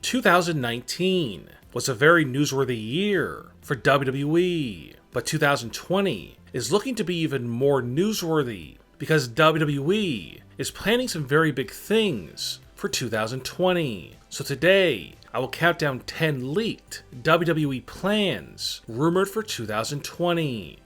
2019 was a very newsworthy year for WWE, but 2020 is looking to be even more newsworthy because WWE is planning some very big things for 2020. So today, I will count down 10 leaked WWE plans rumored for 2020.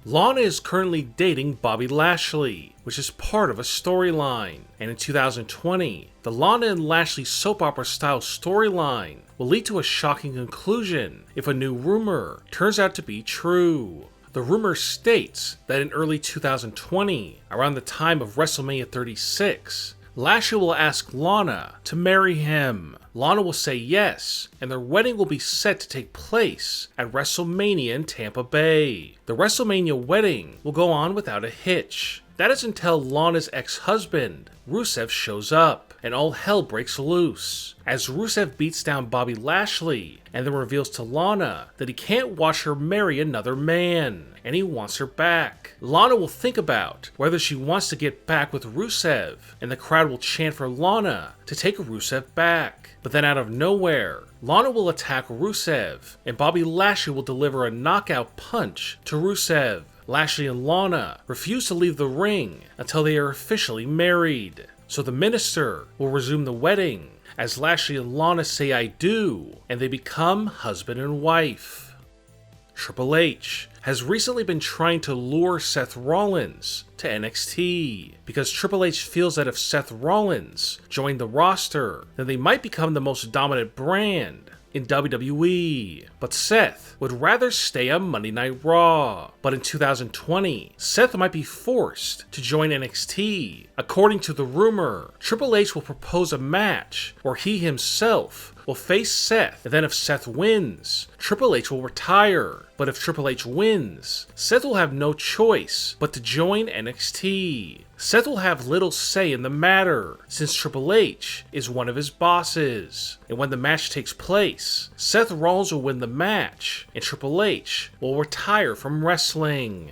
Lana is currently dating Bobby Lashley, which is part of a storyline, and in 2020, the Lana and Lashley soap opera style storyline will lead to a shocking conclusion if a new rumor turns out to be true. The rumor states that in early 2020, around the time of WrestleMania 36, Lashley will ask Lana to marry him. Lana will say yes, and their wedding will be set to take place at WrestleMania in Tampa Bay. The WrestleMania wedding will go on without a hitch. That is until Lana's ex-husband, Rusev, shows up, and all hell breaks loose, as Rusev beats down Bobby Lashley, and then reveals to Lana that he can't watch her marry another man, and he wants her back. Lana will think about whether she wants to get back with Rusev, and the crowd will chant for Lana to take Rusev back. But then out of nowhere, Lana will attack Rusev, and Bobby Lashley will deliver a knockout punch to Rusev. Lashley and Lana refuse to leave the ring until they are officially married. So the minister will resume the wedding as Lashley and Lana say "I do," and they become husband and wife. Triple H has recently been trying to lure Seth Rollins to NXT because Triple H feels that if Seth Rollins joined the roster, then they might become the most dominant brand in WWE, but Seth would rather stay on Monday Night Raw. But in 2020, Seth might be forced to join NXT. According to the rumor, Triple H will propose a match where he himself will face Seth, and then if Seth wins, Triple H will retire. But if Triple H wins, Seth will have no choice but to join NXT. Seth will have little say in the matter, since Triple H is one of his bosses. And when the match takes place, Seth Rollins will win the match, and Triple H will retire from wrestling.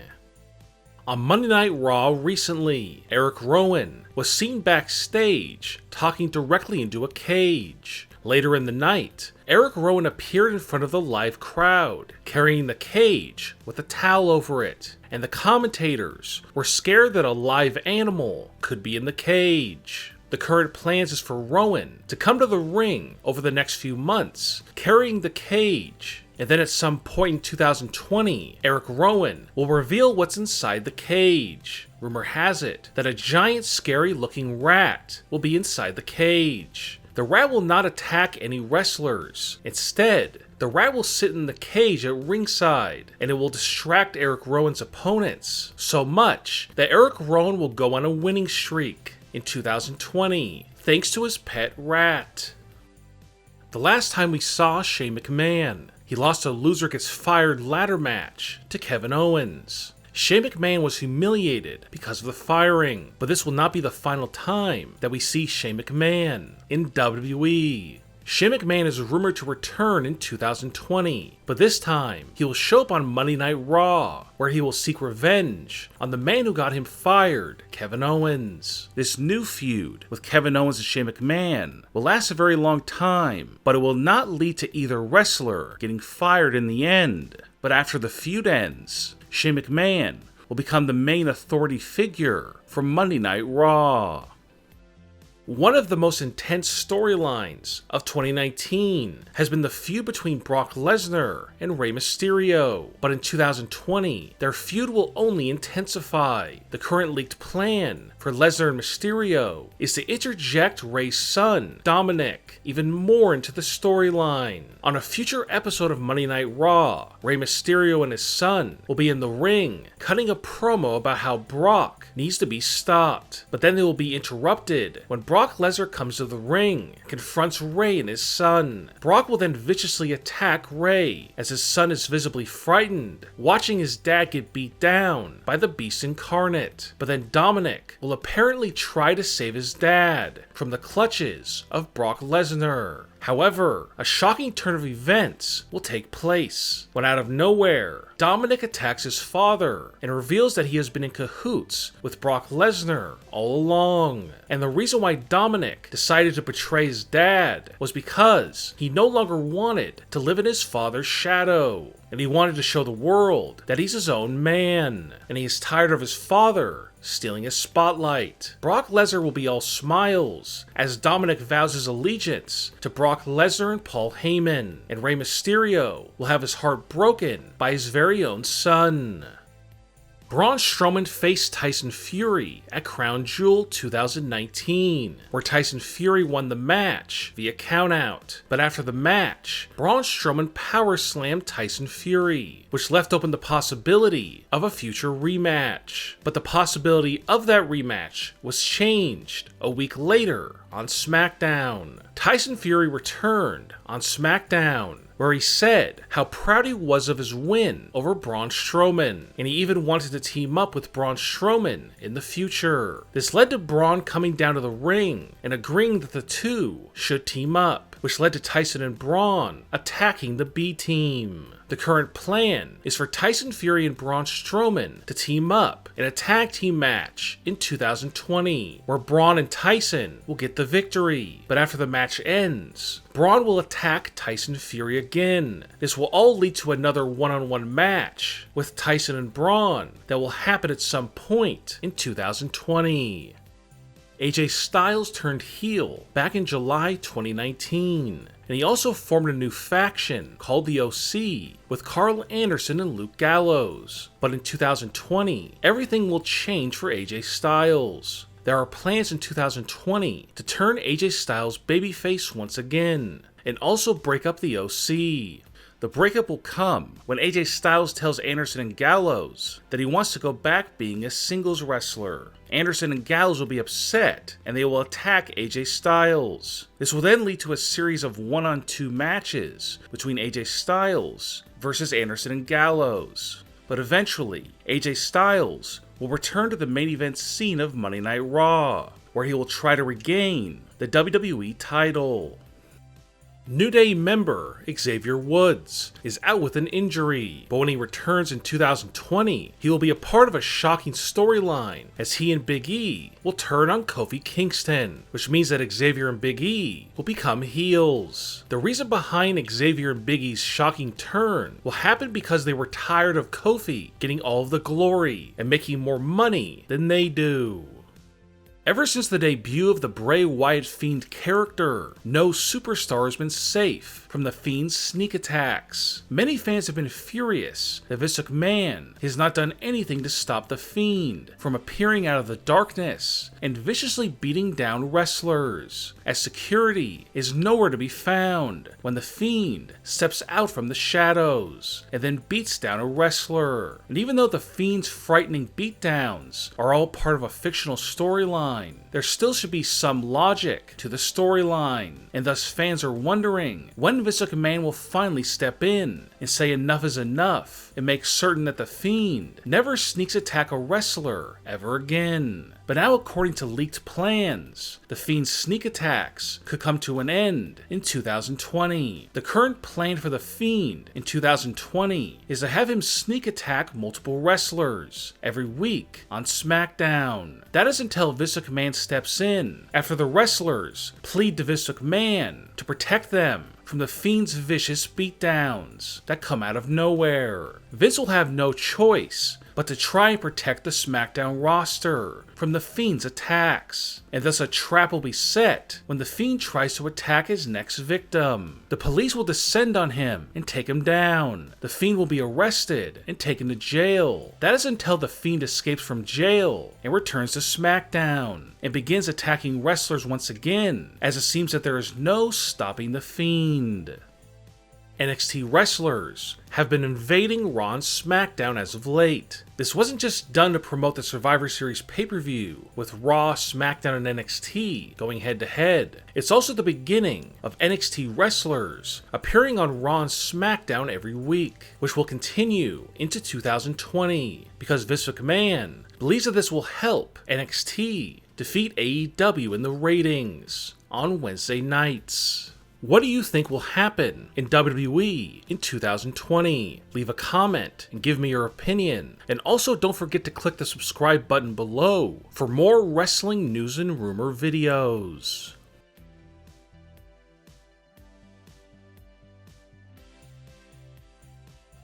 On Monday Night Raw recently, Eric Rowan was seen backstage talking directly into a cage. Later in the night, Eric Rowan appeared in front of the live crowd, carrying the cage with a towel over it, and the commentators were scared that a live animal could be in the cage. The current plans is for Rowan to come to the ring over the next few months, carrying the cage, and then at some point in 2020, Eric Rowan will reveal what's inside the cage. Rumor has it that a giant scary looking rat will be inside the cage. The rat will not attack any wrestlers. Instead, the rat will sit in the cage at ringside, and it will distract Eric Rowan's opponents so much that Eric Rowan will go on a winning streak in 2020, thanks to his pet rat. The last time we saw Shane McMahon, he lost a loser gets fired ladder match to Kevin Owens. Shane McMahon was humiliated because of the firing, but this will not be the final time that we see Shane McMahon in WWE. Shane McMahon is rumored to return in 2020, but this time he will show up on Monday Night Raw, where he will seek revenge on the man who got him fired, Kevin Owens. This new feud with Kevin Owens and Shane McMahon will last a very long time, but it will not lead to either wrestler getting fired in the end. But after the feud ends, Shane McMahon will become the main authority figure for Monday Night Raw. One of the most intense storylines of 2019 has been the feud between Brock Lesnar and Rey Mysterio, but in 2020, their feud will only intensify. The current leaked plan for Lesnar and Mysterio is to interject Rey's son, Dominic, even more into the storyline. On a future episode of Monday Night Raw, Rey Mysterio and his son will be in the ring, cutting a promo about how Brock needs to be stopped, but then they will be interrupted when Brock Lesnar comes to the ring, confronts Rey and his son. Brock will then viciously attack Rey, as his son is visibly frightened, watching his dad get beat down by the Beast Incarnate. But then Dominic will apparently try to save his dad, from the clutches of Brock Lesnar. However, a shocking turn of events will take place when out of nowhere, Dominic attacks his father and reveals that he has been in cahoots with Brock Lesnar all along. And the reason why Dominic decided to betray his dad was because he no longer wanted to live in his father's shadow. And he wanted to show the world that he's his own man. And he is tired of his father stealing his spotlight. Brock Lesnar will be all smiles as Dominic vows his allegiance to Brock Lesnar and Paul Heyman, and Rey Mysterio will have his heart broken by his very own son. Braun Strowman faced Tyson Fury at Crown Jewel 2019, where Tyson Fury won the match via countout. But after the match, Braun Strowman power slammed Tyson Fury, which left open the possibility of a future rematch. But the possibility of that rematch was changed a week later on Smackdown. Tyson Fury returned on Smackdown, where he said how proud he was of his win over Braun Strowman, and he even wanted to team up with Braun Strowman in the future. This led to Braun coming down to the ring and agreeing that the two should team up, which led to Tyson and Braun attacking the B team. The current plan is for Tyson Fury and Braun Strowman to team up in a tag team match in 2020, where Braun and Tyson will get the victory. But after the match ends, Braun will attack Tyson Fury again. This will all lead to another one-on-one match with Tyson and Braun that will happen at some point in 2020. AJ Styles turned heel back in July 2019, and he also formed a new faction called the OC with Carl Anderson and Luke Gallows. But in 2020, everything will change for AJ Styles. There are plans in 2020 to turn AJ Styles babyface once again, and also break up the OC. The breakup will come when AJ Styles tells Anderson and Gallows that he wants to go back being a singles wrestler. Anderson and Gallows will be upset, and they will attack AJ Styles. This will then lead to a series of 1-on-2 matches between AJ Styles versus Anderson and Gallows. But eventually, AJ Styles will return to the main event scene of Monday Night Raw, where he will try to regain the WWE title. New Day member Xavier Woods is out with an injury, but when he returns in 2020, he will be a part of a shocking storyline as he and Big E will turn on Kofi Kingston, which means that Xavier and Big E will become heels. The reason behind Xavier and Big E's shocking turn will happen because they were tired of Kofi getting all of the glory and making more money than they do. Ever since the debut of the Bray Wyatt Fiend character, no superstar has been safe from the Fiend's sneak attacks. Many fans have been furious that Vince McMahon has not done anything to stop the Fiend from appearing out of the darkness and viciously beating down wrestlers, as security is nowhere to be found when the Fiend steps out from the shadows and then beats down a wrestler. And even though the Fiend's frightening beatdowns are all part of a fictional storyline, there still should be some logic to the storyline, and thus fans are wondering when Vince McMahon will finally step in and say enough is enough and make certain that the Fiend never sneaks attack a wrestler ever again. But now, according to leaked plans, the Fiend's sneak attacks could come to an end in 2020. The current plan for the Fiend in 2020 is to have him sneak attack multiple wrestlers every week on Smackdown. That is until Vince McMahon steps in, after the wrestlers plead to Vince McMahon to protect them from the Fiend's vicious beatdowns that come out of nowhere. Vince will have no choice but to try and protect the Smackdown roster from the Fiend's attacks, and thus a trap will be set when the Fiend tries to attack his next victim. The police will descend on him and take him down. The Fiend will be arrested and taken to jail. That is until the Fiend escapes from jail and returns to Smackdown and begins attacking wrestlers once again, as it seems that there is no stopping the Fiend. NXT wrestlers have been invading Raw and Smackdown as of late. This wasn't just done to promote the Survivor Series pay-per-view, with Raw, SmackDown, and NXT going head-to-head. It's also the beginning of NXT wrestlers appearing on Raw and SmackDown every week, which will continue into 2020, because Vince McMahon believes that this will help NXT defeat AEW in the ratings on Wednesday nights? What do you think will happen in WWE in 2020? Leave a comment and give me your opinion. And also don't forget to click the subscribe button below for more wrestling news and rumor videos.